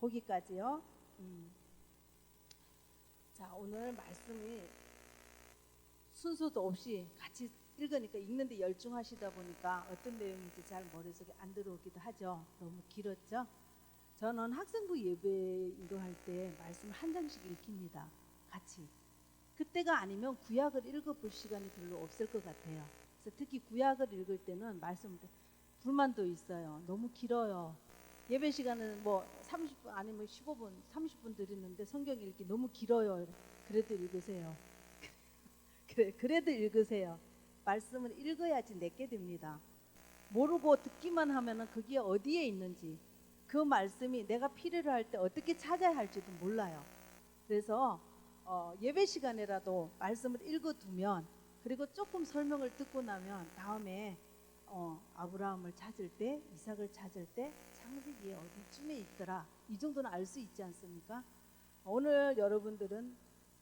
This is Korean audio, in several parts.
거기까지요. 자, 오늘 말씀이 순서도 없이 같이 읽으니까 읽는데 열중하시다 보니까 어떤 내용인지 잘 머릿속에 안 들어오기도 하죠. 너무 길었죠? 저는 학생부 예배 인도할 때 말씀 한 장씩 읽힙니다. 같이. 그때가 아니면 구약을 읽어볼 시간이 별로 없을 것 같아요. 그래서 특히 구약을 읽을 때는 말씀 불만도 있어요. 너무 길어요. 예배 시간은 뭐 30분 아니면 15분, 30분 드리는데 성경 읽기 너무 길어요. 그래도 읽으세요. 그래도 읽으세요. 말씀을 읽어야지 내게 됩니다. 모르고 듣기만 하면은 그게 어디에 있는지, 그 말씀이 내가 필요로 할 때 어떻게 찾아야 할지도 몰라요. 그래서 예배 시간에라도 말씀을 읽어두면, 그리고 조금 설명을 듣고 나면 다음에 아브라함을 찾을 때, 이삭을 찾을 때 창세기에 어디쯤에 있더라, 이 정도는 알 수 있지 않습니까? 오늘 여러분들은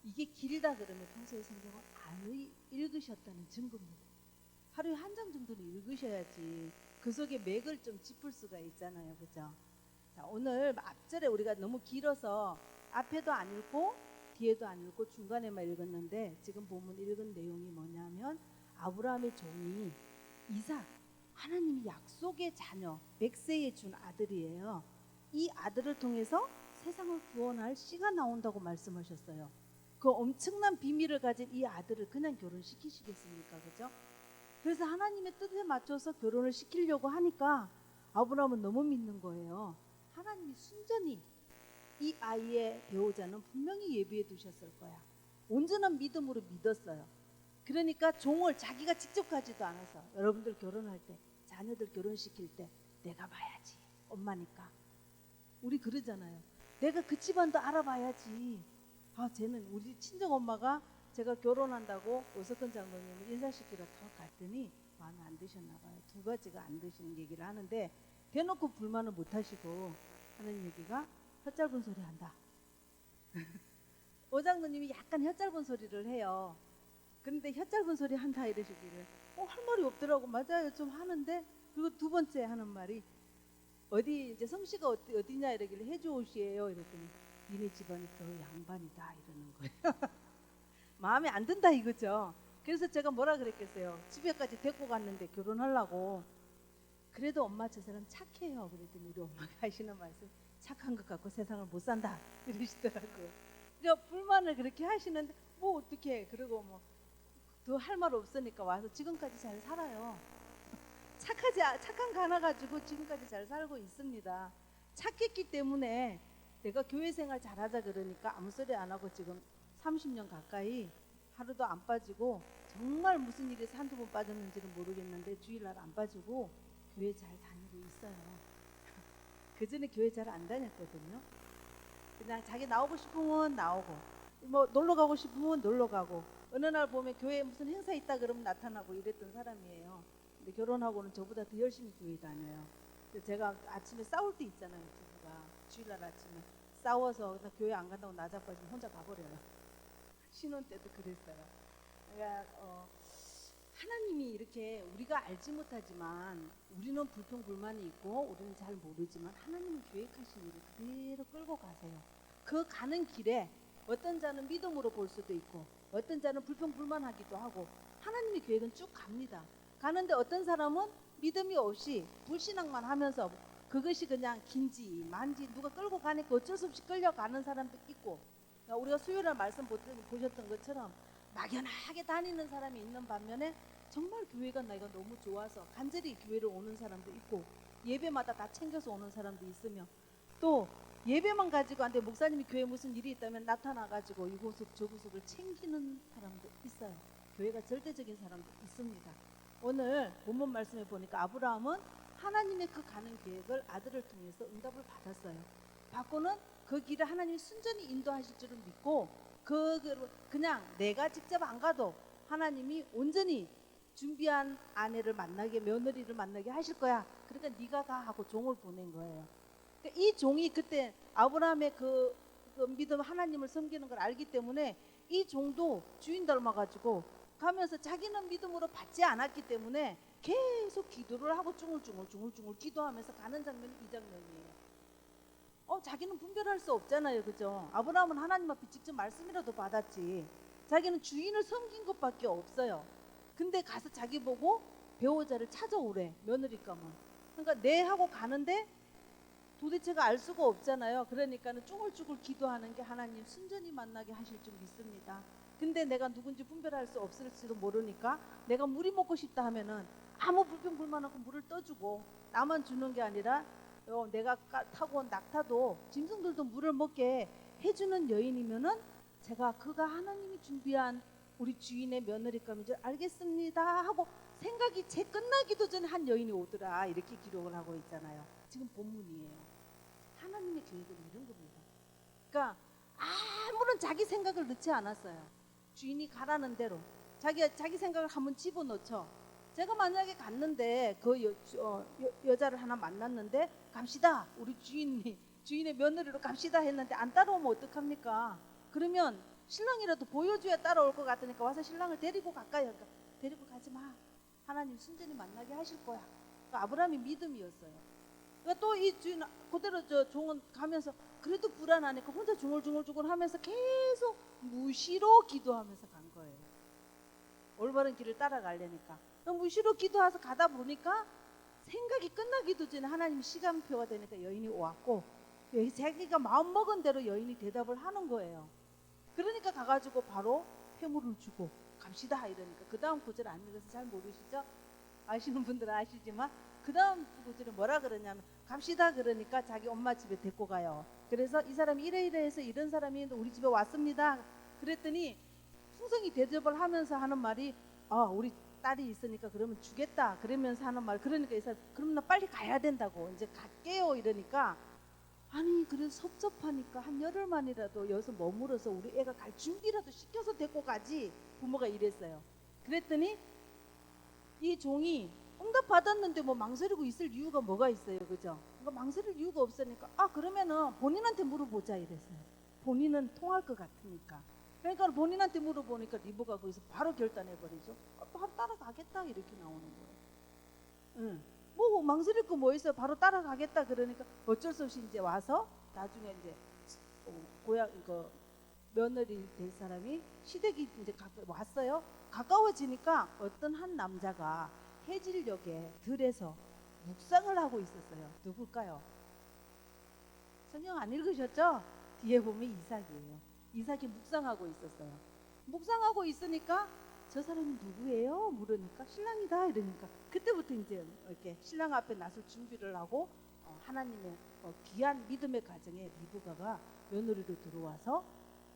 이게 길다 그러면 평소에 성경을 안 읽으셨다는 증거입니다. 하루에 한 장 정도는 읽으셔야지 그 속에 맥을 좀 짚을 수가 있잖아요. 그죠? 자, 오늘 앞절에 우리가 너무 길어서 앞에도 안 읽고 뒤에도 안 읽고 중간에만 읽었는데, 지금 본문 읽은 내용이 뭐냐면 아브라함의 종이 이삭, 하나님이 약속의 자녀 백세에 준 아들이에요. 이 아들을 통해서 세상을 구원할 씨가 나온다고 말씀하셨어요. 그 엄청난 비밀을 가진 이 아들을 그냥 결혼시키시겠습니까? 그죠? 그래서 하나님의 뜻에 맞춰서 결혼을 시키려고 하니까 아브라함은 너무 믿는 거예요. 하나님이 순전히 이 아이의 배우자는 분명히 예비해 두셨을 거야. 온전한 믿음으로 믿었어요. 그러니까 종을 자기가 직접 가지도 않아서, 여러분들 결혼할 때, 자녀들 결혼시킬 때 내가 봐야지, 엄마니까. 우리 그러잖아요. 내가 그 집안도 알아봐야지. 쟤는 우리 친정 엄마가 제가 결혼한다고 오석근 장로님을 인사시키러 더 갔더니 마음에 안 드셨나 봐요. 두 가지가 안 드시는 얘기를 하는데, 대놓고 불만을 못 하시고 하는 얘기가 혀짧은 소리 한다. 오장로님이 약간 혀짧은 소리를 해요. 그런데 혀짧은 소리 한다 이러시기를 할 말이 없더라고. 맞아요, 좀 하는데. 그리고 두 번째 하는 말이 어디 이제 성씨가 어디냐 이러길래 해주옷이에요 이랬더니 니네 집안이 더 양반이다 이러는 거예요. 마음에 안 든다 이거죠. 그래서 제가 뭐라 그랬겠어요. 집에까지 데리고 갔는데 결혼하려고. 그래도 엄마 저 사람 착해요. 그랬더니 우리 엄마가 하시는 말씀, 착한 것 같고 세상을 못 산다 이러시더라고요. 그러니까 불만을 그렇게 하시는데 뭐 어떻게, 그리고 뭐 더 할 말 없으니까 와서 지금까지 잘 살아요. 착한 가나 가지고 지금까지 잘 살고 있습니다. 착했기 때문에 내가 교회 생활 잘하자 그러니까 아무 소리 안 하고 지금 30년 가까이 하루도 안 빠지고, 정말 무슨 일에서 한두 번 빠졌는지는 모르겠는데 주일날 안 빠지고 교회 잘 다니고 있어요. 그 전에 교회 잘 안 다녔거든요. 그냥 자기 나오고 싶으면 나오고, 뭐 놀러 가고 싶으면 놀러 가고, 어느 날 보면 교회에 무슨 행사 있다 그러면 나타나고 이랬던 사람이에요. 근데 결혼하고는 저보다 더 열심히 교회 다녀요. 제가 아침에 싸울 때 있잖아요. 부부가 주일날 아침에 싸워서 나 교회 안 간다고 나 자빠지면 혼자 가버려요. 신혼 때도 그랬어요. 그러니까 하나님이 이렇게 우리가 알지 못하지만, 우리는 불평불만이 있고 우리는 잘 모르지만 하나님은 계획하신 일을 그대로 끌고 가세요. 그 가는 길에 어떤 자는 믿음으로 볼 수도 있고 어떤 자는 불평불만하기도 하고, 하나님의 계획은 쭉 갑니다. 가는데 어떤 사람은 믿음이 없이 불신앙만 하면서 그것이 그냥 긴지 만지 누가 끌고 가니까 어쩔 수 없이 끌려가는 사람도 있고, 우리가 수요일날 말씀 보셨던 것처럼 막연하게 다니는 사람이 있는 반면에 정말 교회가 내가 너무 좋아서 간절히 교회를 오는 사람도 있고, 예배마다 다 챙겨서 오는 사람도 있으며, 또 예배만 가지고 안 돼 목사님이 교회에 무슨 일이 있다면 나타나가지고 이곳을 저곳을 챙기는 사람도 있어요. 교회가 절대적인 사람도 있습니다. 오늘 본문 말씀에 보니까 아브라함은 하나님의 그 가는 계획을 아들을 통해서 응답을 받았어요. 받고는 그 길을 하나님이 순전히 인도하실 줄을 믿고, 그냥 내가 직접 안 가도 하나님이 온전히 준비한 아내를 만나게, 며느리를 만나게 하실 거야. 그러니까 네가 가 하고 종을 보낸 거예요. 그러니까 이 종이 그때 아브라함의 그 믿음, 하나님을 섬기는 걸 알기 때문에 이 종도 주인 닮아가지고 가면서 자기는 믿음으로 받지 않았기 때문에 계속 기도를 하고 중얼중얼 기도하면서 가는 장면이 이 장면이에요. 자기는 분별할 수 없잖아요, 그죠? 아브라함은 하나님 앞에 직접 말씀이라도 받았지. 자기는 주인을 섬긴 것밖에 없어요. 근데 가서 자기 보고 배우자를 찾아오래, 며느리감은. 그러니까 네 하고 가는데 도대체가 알 수가 없잖아요. 그러니까는 쭈글쭈글 기도하는 게 하나님 순전히 만나게 하실 줄 믿습니다. 근데 내가 누군지 분별할 수 없을지도 모르니까 내가 물이 먹고 싶다 하면은 아무 불평불만하고 물을 떠주고, 나만 주는 게 아니라 내가 타고 온 낙타도 짐승들도 물을 먹게 해주는 여인이면은 제가 그가 하나님이 준비한 우리 주인의 며느리감인 줄 알겠습니다 하고 생각이 채 끝나기도 전에 한 여인이 오더라, 이렇게 기록을 하고 있잖아요. 지금 본문이에요. 하나님의 계획은 이런 겁니다. 그러니까 아무런 자기 생각을 넣지 않았어요. 주인이 가라는 대로 자기 생각을 한번 집어넣죠. 제가 만약에 갔는데 그 여자를 하나 만났는데 갑시다, 우리 주인의 며느리로 갑시다 했는데 안 따라오면 어떡합니까? 그러면 신랑이라도 보여줘야 따라올 것 같으니까 와서 신랑을 데리고 갈까요? 그러니까 데리고 가지 마. 하나님 순전히 만나게 하실 거야. 그러니까 아브라함이 믿음이었어요. 그러니까 또 이 주인 그대로 저 종은 가면서 그래도 불안하니까 혼자 중얼중얼 하면서 계속 무시로 기도하면서 간 거예요. 올바른 길을 따라가려니까. 무시로 기도해서 가다 보니까 생각이 끝나기도 전에 하나님 시간표가 되니까 여인이 왔고, 자기가 마음먹은 대로 여인이 대답을 하는 거예요. 그러니까 가가지고 바로 회물을 주고 갑시다 이러니까, 그 다음 구절 안 읽어서 잘 모르시죠? 아시는 분들은 아시지만 그 다음 구절에 뭐라 그러냐면 갑시다 그러니까 자기 엄마 집에 데리고 가요. 그래서 이 사람이 이래 해서 이런 사람이 우리 집에 왔습니다. 그랬더니 풍성히 대접을 하면서 하는 말이 우리 딸이 있으니까 그러면 주겠다 그러면서 하는 말. 그러니까 이 사람 그럼 나 빨리 가야 된다고, 이제 갈게요 이러니까, 아니 그래서 섭섭하니까 한 열흘만이라도 여기서 머물어서 우리 애가 갈 준비라도 시켜서 데리고 가지, 부모가 이랬어요. 그랬더니 이 종이 응답 받았는데 뭐 망설이고 있을 이유가 뭐가 있어요, 그죠? 그러니까 망설일 이유가 없으니까 그러면은 본인한테 물어보자 이랬어요. 본인은 통할 것 같으니까. 그러니까 본인한테 물어보니까 리브가 거기서 바로 결단해버리죠. 또 따라가겠다 이렇게 나오는 거예요. 응. 뭐 망설일 거 뭐 있어요? 바로 따라가겠다 그러니까 어쩔 수 없이 이제 와서 나중에 이제 고향 며느리 될 사람이 시댁이 이제 왔어요. 가까워지니까 어떤 한 남자가 해질녘에 들에서 묵상을 하고 있었어요. 누굴까요? 성경 안 읽으셨죠? 뒤에 보면 이삭이에요. 이삭이 묵상하고 있었어요. 묵상하고 있으니까 저 사람이 누구예요? 물으니까 신랑이다 이러니까, 그때부터 이제 이렇게 신랑 앞에 나설 준비를 하고 하나님의 귀한 믿음의 가정에 리브가가 며느리로 들어와서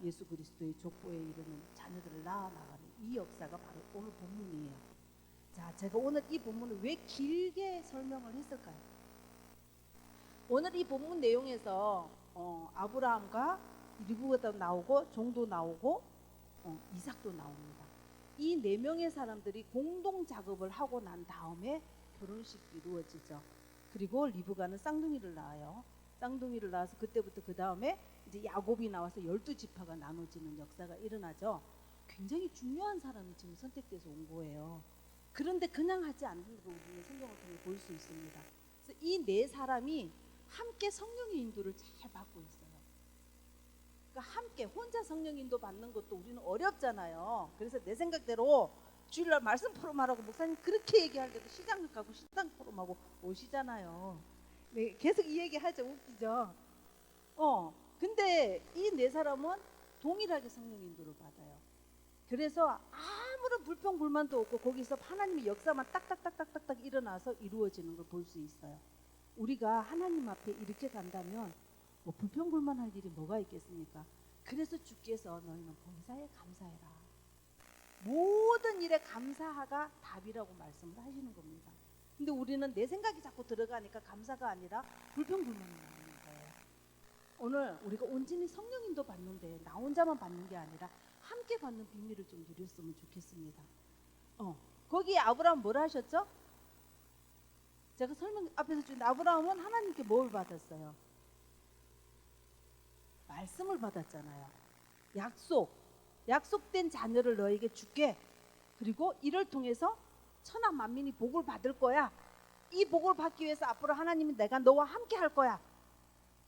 예수 그리스도의 족보에 이르는 자녀들을 낳아 나가는 이 역사가 바로 오늘 본문이에요. 자, 제가 오늘 이 본문을 왜 길게 설명을 했을까요? 오늘 이 본문 내용에서 아브라함과 리브가도 나오고 종도 나오고 이삭도 나옵니다. 이 네 명의 사람들이 공동 작업을 하고 난 다음에 결혼식이 이루어지죠. 그리고 리브가는 쌍둥이를 낳아요. 쌍둥이를 낳아서 그때부터 그 다음에 이제 야곱이 나와서 12지파가 나눠지는 역사가 일어나죠. 굉장히 중요한 사람이 지금 선택돼서 온 거예요. 그런데 그냥 하지 않는 걸 우리는 성경을 통해 볼 수 있습니다. 그래서 이 네 사람이 함께 성령의 인도를 잘 받고 있어요. 그러니까 함께 혼자 성령 인도 받는 것도 우리는 어렵잖아요. 그래서 내 생각대로 주일날 말씀 포럼하라고 목사님 그렇게 얘기할 때도 시장 가고 식당 포럼하고 오시잖아요. 네, 계속 이 얘기 하죠. 웃기죠. 근데 이 네 사람은 동일하게 성령 인도를 받아요. 그래서 아무런 불평 불만도 없고 거기서 하나님의 역사만 딱딱딱딱딱 일어나서 이루어지는 걸 볼 수 있어요. 우리가 하나님 앞에 이렇게 간다면 뭐 불평 불만할 일이 뭐가 있겠습니까? 그래서 주께서 너희는 봉사에 감사해라. 모든 일에 감사가 답이라고 말씀을 하시는 겁니다. 근데 우리는 내 생각이 자꾸 들어가니까 감사가 아니라 불평 불만이 나오는 거예요. 오늘 우리가 온전히 성령 인도 받는데 나 혼자만 받는 게 아니라 함께 받는 비밀을 좀 누렸으면 좋겠습니다. 거기 아브라함 뭐라 하셨죠? 제가 설명 앞에서 준 아브라함은 하나님께 뭘 받았어요? 말씀을 받았잖아요. 약속된 자녀를 너에게 줄게. 그리고 이를 통해서 천하 만민이 복을 받을 거야. 이 복을 받기 위해서 앞으로 하나님은 내가 너와 함께 할 거야.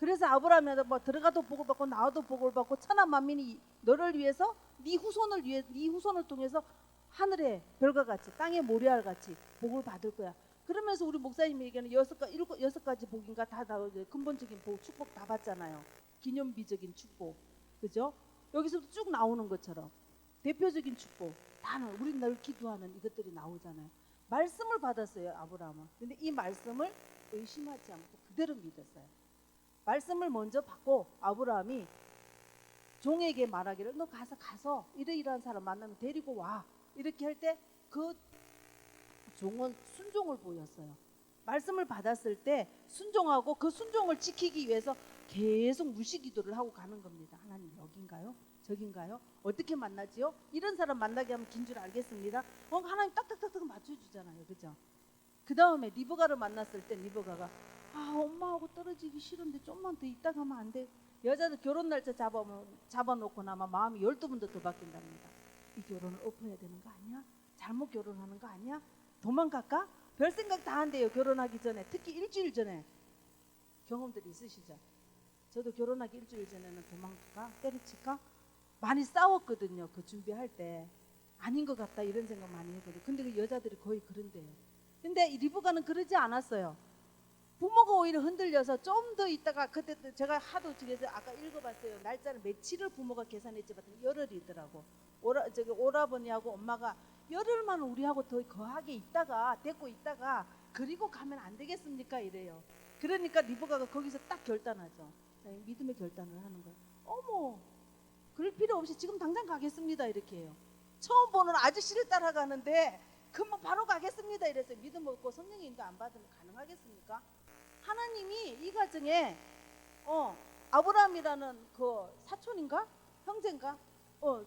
그래서 아브라함이 뭐 들어가도 복을 받고 나와도 복을 받고 천하 만민이 너를 위해서 네 후손을 통해서 하늘의 별과 같이 땅의 모래알 같이 복을 받을 거야. 그러면서 우리 목사님이 얘기하는 여섯 가지 복인가 다 근본적인 복, 축복 다 받잖아요. 기념비적인 축복, 그죠? 여기서도 쭉 나오는 것처럼 대표적인 축복 다는 우리 늘 기도하는 이것들이 나오잖아요. 말씀을 받았어요, 아브라함은. 근데 이 말씀을 의심하지 않고 그대로 믿었어요. 말씀을 먼저 받고 아브라함이 종에게 말하기를 너 가서 이러이러한 사람 만나면 데리고 와. 이렇게 할 때 그 종은 순종을 보였어요. 말씀을 받았을 때 순종하고 그 순종을 지키기 위해서 계속 무시기도를 하고 가는 겁니다. 하나님 여긴가요? 저긴가요? 어떻게 만나지요? 이런 사람 만나게 하면 긴 줄 알겠습니다. 하나님 딱딱딱딱 맞춰주잖아요. 그죠? 그 다음에 리브가를 만났을 때 리브가가 엄마하고 떨어지기 싫은데 좀만 더 있다 가면 안 돼? 여자들 결혼 날짜 잡아놓고 나면 마음이 12번도 더 바뀐답니다. 이 결혼을 엎어야 되는 거 아니야? 잘못 결혼하는 거 아니야? 도망갈까? 별 생각 다 한대요. 결혼하기 전에. 특히 일주일 전에. 경험들이 있으시죠? 저도 결혼하기 일주일 전에는 도망갈까? 때려칠까? 많이 싸웠거든요. 그 준비할 때. 아닌 것 같다 이런 생각 많이 했거든요. 근데 그 여자들이 거의 그런데요. 근데 리브가는 그러지 않았어요. 부모가 오히려 흔들려서 좀 더 있다가 그때 제가 하도 저기서 아까 읽어봤어요. 날짜를 며칠을 부모가 계산했지 봤더니 열흘이더라고. 오라버니하고 엄마가 열흘만 우리하고 더 거하게 있다가 데리고 있다가 그리고 가면 안 되겠습니까? 이래요. 그러니까 리브가가 거기서 딱 결단하죠. 믿음의 결단을 하는 거예요. 어머, 그럴 필요 없이 지금 당장 가겠습니다. 이렇게 해요. 처음 보는 아저씨를 따라가는데 금방 바로 가겠습니다. 이랬어요. 믿음 없고 성령의 인도 안 받으면 가능하겠습니까? 하나님이 이 가정에 아브라함이라는 그 사촌인가 형제인가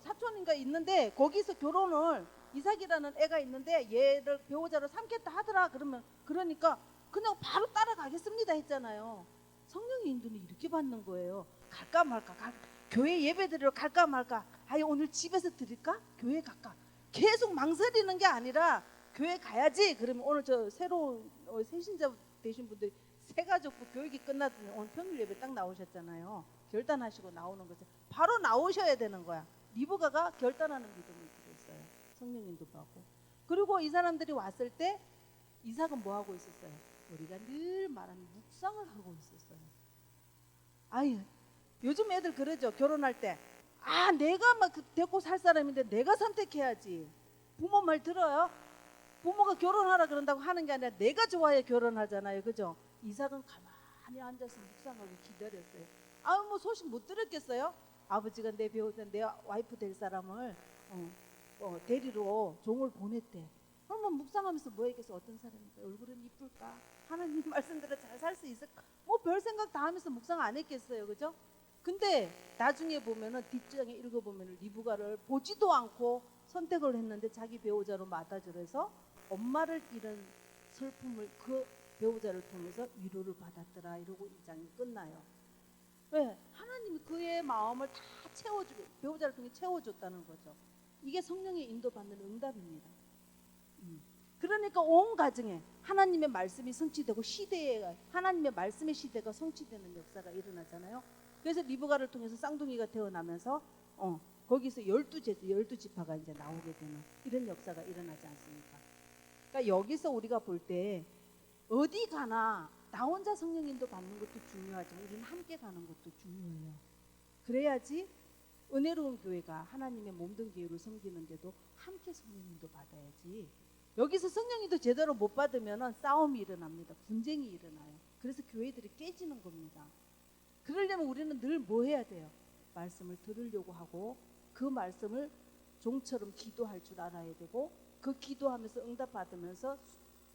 사촌인가 있는데 거기서 결혼을 이삭이라는 애가 있는데 얘를 배우자로 삼겠다 하더라. 그러니까 그냥 바로 따라가겠습니다 했잖아요. 성령의 인도는 이렇게 받는 거예요. 갈까 말까 교회 예배 드리러 갈까 말까 오늘 집에서 드릴까 교회 갈까 계속 망설이는 게 아니라 교회 가야지. 그러면 오늘 저 새로운 새신자 되신 분들 새가족부 교육이 끝났더니 오늘 평일 예배 딱 나오셨잖아요. 결단하시고 나오는 거죠. 바로 나오셔야 되는 거야. 리브가가 결단하는 믿음이 들어있어요. 성령님도 받고. 그리고 이 사람들이 왔을 때 이삭은 뭐 하고 있었어요? 우리가 늘 말하는 묵상을 하고 있었어요. 아유, 요즘 애들 그러죠. 결혼할 때 내가 막 데리고 살 사람인데 내가 선택해야지. 부모 말 들어요? 부모가 결혼하라 그런다고 하는 게 아니라 내가 좋아야 결혼하잖아요. 그죠? 이삭은 가만히 앉아서 묵상하고 기다렸어요. 뭐 소식 못 들었겠어요? 아버지가 내 배우자 내 와이프 될 사람을 데리러 종을 보냈대. 그러면 묵상하면서 뭐 얘기해서 어떤 사람일까? 얼굴은 이쁠까? 하나님 말씀대로 잘 살 수 있을까? 뭐 별 생각 다 하면서 묵상 안 했겠어요. 그죠? 근데 나중에 보면은 뒷장에 읽어보면은 리브가를 보지도 않고 선택을 했는데 자기 배우자로 맞아주려 해서 엄마를 잃은 슬픔을 그 배우자를 통해서 위로를 받았더라. 이러고 이 장이 끝나요. 왜? 하나님이 그의 마음을 다 채워주고 배우자를 통해 채워줬다는 거죠. 이게 성령의 인도받는 응답입니다. 그러니까 온 가정에 하나님의 말씀이 성취되고 하나님의 말씀의 시대가 성취되는 역사가 일어나잖아요. 그래서 리브가를 통해서 쌍둥이가 태어나면서 거기서 12지파가 이제 나오게 되는 이런 역사가 일어나지 않습니까? 그러니까 여기서 우리가 볼 때 어디 가나 나 혼자 성령 인도 받는 것도 중요하지만 우리는 함께 가는 것도 중요해요. 그래야지 은혜로운 교회가 하나님의 몸된 교회를 섬기는데도 함께 성령 인도 받아야지. 여기서 성령 인도 제대로 못 받으면 싸움이 일어납니다. 분쟁이 일어나요. 그래서 교회들이 깨지는 겁니다. 그러려면 우리는 늘 뭐 해야 돼요? 말씀을 들으려고 하고 그 말씀을 종처럼 기도할 줄 알아야 되고 그 기도하면서 응답받으면서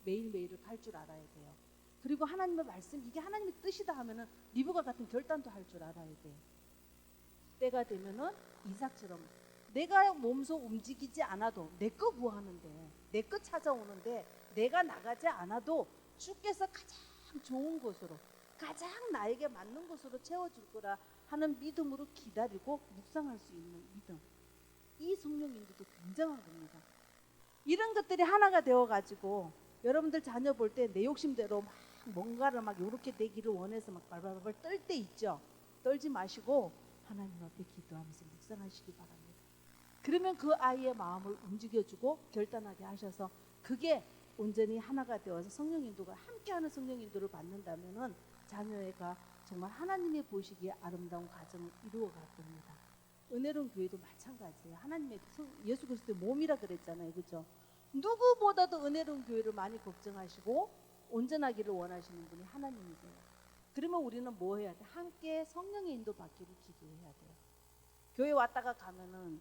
매일매일을 갈 줄 알아야 돼요. 그리고 하나님의 말씀 이게 하나님의 뜻이다 하면은 리브가 같은 결단도 할 줄 알아야 돼요. 때가 되면은 이삭처럼 내가 몸소 움직이지 않아도 내 거 구하는데 내 거 찾아오는데 내가 나가지 않아도 주께서 가장 좋은 곳으로 가장 나에게 맞는 곳으로 채워줄 거라 하는 믿음으로 기다리고 묵상할 수 있는 믿음. 이 성령 인도도 굉장한 겁니다. 이런 것들이 하나가 되어가지고 여러분들 자녀 볼 때 내 욕심대로 막 뭔가를 막 요렇게 되기를 원해서 막 발발발 떨 때 있죠. 떨지 마시고 하나님 앞에 기도하면서 묵상하시기 바랍니다. 그러면 그 아이의 마음을 움직여주고 결단하게 하셔서 그게 온전히 하나가 되어서 성령 인도가 함께하는 성령 인도를 받는다면은 자녀가 정말 하나님의 보시기에 아름다운 가정을 이루어갈 겁니다. 은혜로운 교회도 마찬가지예요. 하나님의 예수 그리스도의 몸이라 그랬잖아요, 그렇죠? 누구보다도 은혜로운 교회를 많이 걱정하시고 온전하기를 원하시는 분이 하나님이세요. 그러면 우리는 뭐 해야 돼? 함께 성령의 인도 받기를 기도해야 돼요. 교회 왔다가 가면은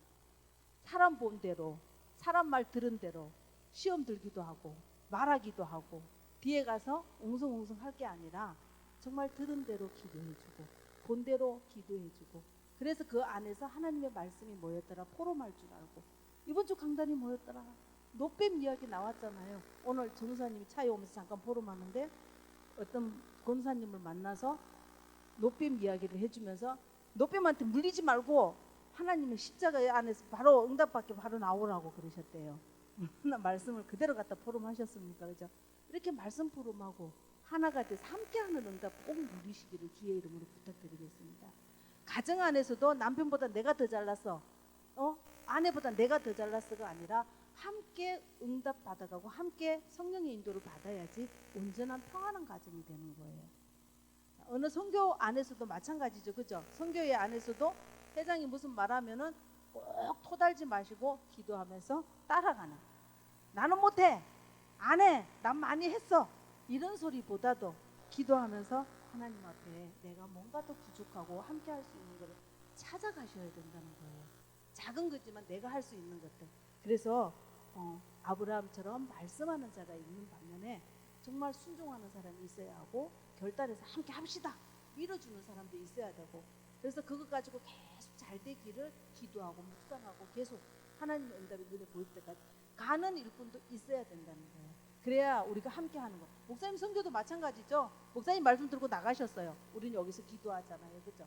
사람 본 대로, 사람 말 들은 대로 시험 들기도 하고 말하기도 하고 뒤에 가서 웅성웅성 할 게 아니라 정말 들은 대로 기도해주고 본 대로 기도해주고, 그래서 그 안에서 하나님의 말씀이 뭐였더라? 포럼할 줄 알고. 이번 주 강단이 뭐였더라? 노뱀 이야기 나왔잖아요. 오늘 전우사님이 차에 오면서 잠깐 포럼하는데 어떤 권사님을 만나서 노뱀 이야기를 해주면서 노뱀한테 물리지 말고 하나님은 십자가 안에서 바로 응답받게 바로 나오라고 그러셨대요. 말씀을 그대로 갖다 포럼하셨습니까? 그죠? 이렇게 말씀 포럼하고 하나가 돼서 함께하는 응답 꼭 누리시기를 주의 이름으로 부탁드리겠습니다. 가정 안에서도 남편보다 내가 더 잘났어, 아내보다 내가 더 잘났어가 아니라 함께 응답 받아가고 함께 성령의 인도를 받아야지 온전한 평안한 가정이 되는 거예요. 어느 선교 안에서도 마찬가지죠, 그죠? 선교회 안에서도 회장이 무슨 말하면은 꼭 토달지 마시고 기도하면서 따라가는, 나는 못해, 안 해, 난 많이 했어, 이런 소리보다도 기도하면서 하나님 앞에 내가 뭔가 더 부족하고 함께 할 수 있는 것을 찾아가셔야 된다는 거예요. 작은 거지만 내가 할 수 있는 것들. 그래서 아브라함처럼 말씀하는 자가 있는 반면에 정말 순종하는 사람이 있어야 하고 결단해서 함께 합시다 밀어주는 사람도 있어야 되고, 그래서 그것 가지고 계속 잘 되기를 기도하고 묵상하고 계속 하나님의 응답이 눈에 보일 때까지 가는 일꾼도 있어야 된다는 거예요. 그래야 우리가 함께 하는 거. 목사님 선교도 마찬가지죠. 목사님 말씀 들고 나가셨어요. 우리는 여기서 기도하잖아요, 그렇죠?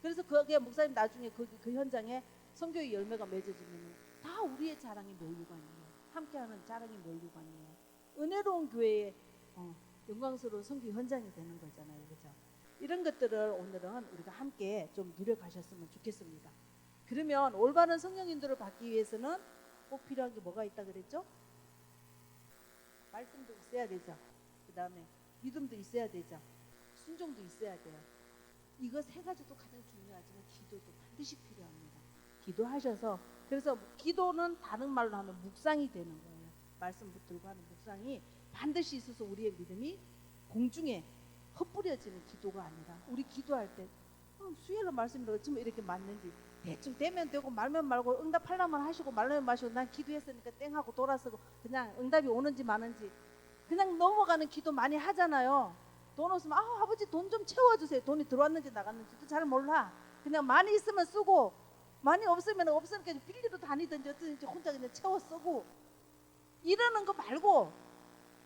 그래서 그게 목사님 나중에 그 현장에 선교의 열매가 맺어지면 다 우리의 자랑의 멸류관이에요. 함께하는 자랑의 멸류관이에요. 은혜로운 교회의 영광스러운 선교 현장이 되는 거잖아요, 그렇죠? 이런 것들을 오늘은 우리가 함께 좀 누려가셨으면 좋겠습니다. 그러면 올바른 성령 인도를 받기 위해서는 꼭 필요한 게 뭐가 있다 그랬죠? 말씀도 있어야 되죠. 그 다음에 믿음도 있어야 되죠. 순종도 있어야 돼요. 이거 세 가지도 가장 중요하지만 기도도 반드시 필요합니다. 기도하셔서, 그래서 기도는 다른 말로 하면 묵상이 되는 거예요. 말씀 붙들고 하는 묵상이 반드시 있어서 우리의 믿음이 공중에 헛뿌려지는 기도가 아니라, 우리 기도할 때 수요일날 말씀이 어쩌면 이렇게 맞는지 대충 되면 되고 말면 말고 응답하려면 하시고 말면 마시고 난 기도했으니까 땡 하고 돌아서고 그냥 응답이 오는지 마는지 그냥 넘어가는 기도 많이 하잖아요. 돈 없으면 아버지 돈 좀 채워주세요. 돈이 들어왔는지 나갔는지도 잘 몰라. 그냥 많이 있으면 쓰고 많이 없으면 없으니까 빌리러 다니든지 어쩌든지 혼자 그냥 채워 쓰고 이러는 거 말고,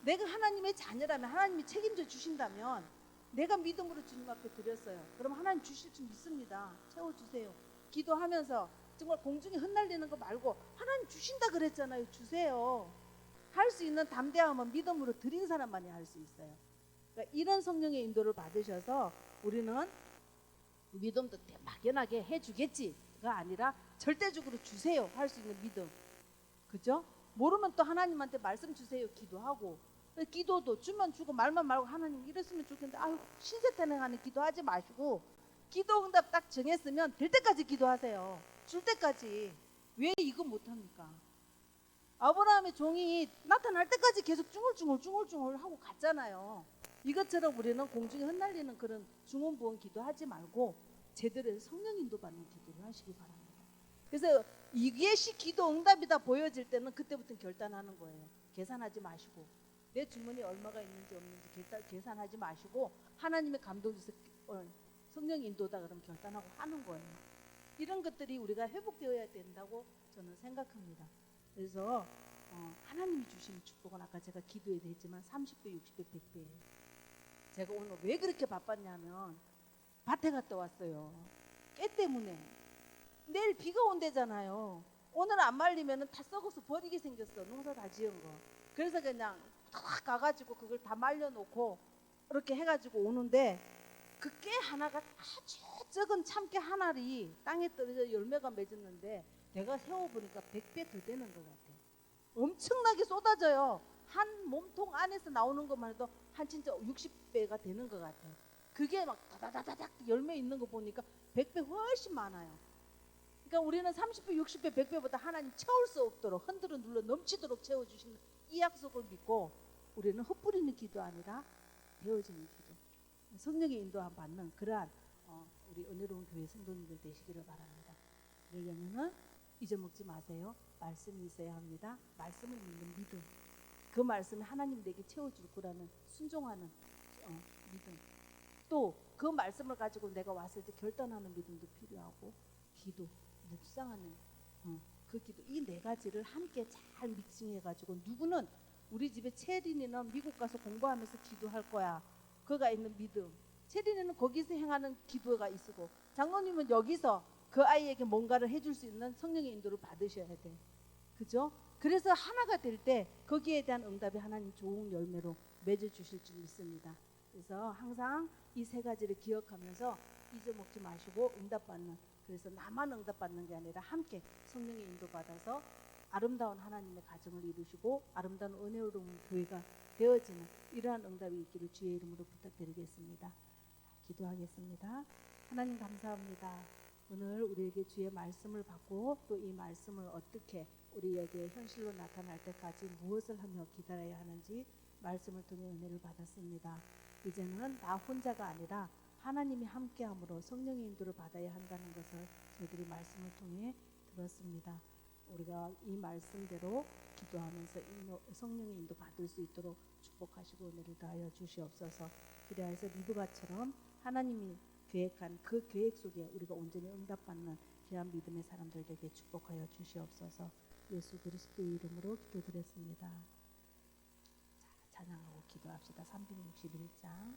내가 하나님의 자녀라면 하나님이 책임져 주신다면 내가 믿음으로 주님 앞에 드렸어요. 그럼 하나님 주실 줄 믿습니다. 채워주세요. 기도하면서 정말 공중에 흩날리는 거 말고 하나님 주신다 그랬잖아요. 주세요. 할 수 있는 담대함은 믿음으로 드린 사람만이 할 수 있어요. 그러니까 이런 성령의 인도를 받으셔서 우리는 믿음도 막연하게 해주겠지가 아니라 절대적으로 주세요 할 수 있는 믿음, 그죠? 모르면 또 하나님한테 말씀 주세요 기도하고, 기도도 주면 주고 말만 말고 하나님 이랬으면 좋겠는데 신세태능하는 기도하지 마시고 기도 응답 딱 정했으면 될 때까지 기도하세요. 줄 때까지. 왜 이거 못합니까? 아브라함의 종이 나타날 때까지 계속 쭝얼쭝얼 하고 갔잖아요. 이것처럼 우리는 공중에 흩날리는 그런 중언부언 기도하지 말고 제대로 성령 인도 받는 기도를 하시기 바랍니다. 그래서 이것이 기도 응답이다 보여질 때는 그때부터 결단하는 거예요. 계산하지 마시고 내 주머니에 얼마가 있는지 없는지 계산하지 마시고 하나님의 감동 주셔서 성령 인도다 그러면 결단하고 하는 거예요. 이런 것들이 우리가 회복되어야 된다고 저는 생각합니다. 그래서 하나님이 주시는 축복은 아까 제가 기도에도 했지만 30배, 60배, 100배예요. 제가 오늘 왜 그렇게 바빴냐면 밭에 갔다 왔어요. 깨 때문에. 내일 비가 온대잖아요. 오늘 안 말리면 다 썩어서 버리게 생겼어. 농사 다 지은 거. 그래서 그냥 다 가가지고 그걸 다 말려놓고 이렇게 해가지고 오는데 그 깨 하나가 아주 적은 참깨 한 알이 땅에 떨어져 열매가 맺었는데 내가 세워보니까 100배 더 되는 것 같아. 엄청나게 쏟아져요. 한 몸통 안에서 나오는 것만 해도 한 진짜 60배가 되는 것 같아. 그게 막 다다다닥 열매 있는 거 보니까 100배 훨씬 많아요. 그러니까 우리는 30배, 60배, 100배보다 하나님 채울 수 없도록 흔들어 눌러 넘치도록 채워주시는 이 약속을 믿고 우리는 흩뿌리는 기도 아니라 되어지는 기도, 성령의 인도함 받는 그러한 우리 은혜로운 교회 성도님들 되시기를 바랍니다. 그러려면은 잊어먹지 마세요. 말씀이 있어야 합니다. 말씀을 믿는 믿음, 그 말씀이 하나님 내게 채워줄 거라는 순종하는 믿음, 또 그 말씀을 가지고 내가 왔을 때 결단하는 믿음도 필요하고 기도, 묵상하는 그 기도, 이 네 가지를 함께 잘 믹싱해가지고 누구는 우리 집에 채린이는 미국 가서 공부하면서 기도할 거야. 그가 있는 믿음. 채린이는 거기서 행하는 기도가 있고 장로님은 여기서 그 아이에게 뭔가를 해줄 수 있는 성령의 인도를 받으셔야 돼. 그죠? 그래서 하나가 될 때 거기에 대한 응답이 하나님 좋은 열매로 맺어주실 줄 믿습니다. 그래서 항상 이 세 가지를 기억하면서 잊어먹지 마시고 응답받는, 그래서 나만 응답받는 게 아니라 함께 성령의 인도받아서 아름다운 하나님의 가정을 이루시고 아름다운 은혜로운 교회가 되어지는 이러한 응답이 있기를 주의 이름으로 부탁드리겠습니다. 기도하겠습니다. 하나님 감사합니다. 오늘 우리에게 주의 말씀을 받고 또 이 말씀을 어떻게 우리에게 현실로 나타날 때까지 무엇을 하며 기다려야 하는지 말씀을 통해 은혜를 받았습니다. 이제는 나 혼자가 아니라 하나님이 함께함으로 성령의 인도를 받아야 한다는 것을 저희들이 말씀을 통해 들었습니다. 우리가 이 말씀대로 기도하면서 성령의 인도 받을 수 있도록 축복하시고 은혜를 다하여 주시옵소서. 그리하여서 리브가처럼 하나님이 계획한 그 계획 속에 우리가 온전히 응답받는 귀한 믿음의 사람들 되게 축복하여 주시옵소서. 예수 그리스도의 이름으로 기도드렸습니다. 자, 찬양하고 기도합시다. 361장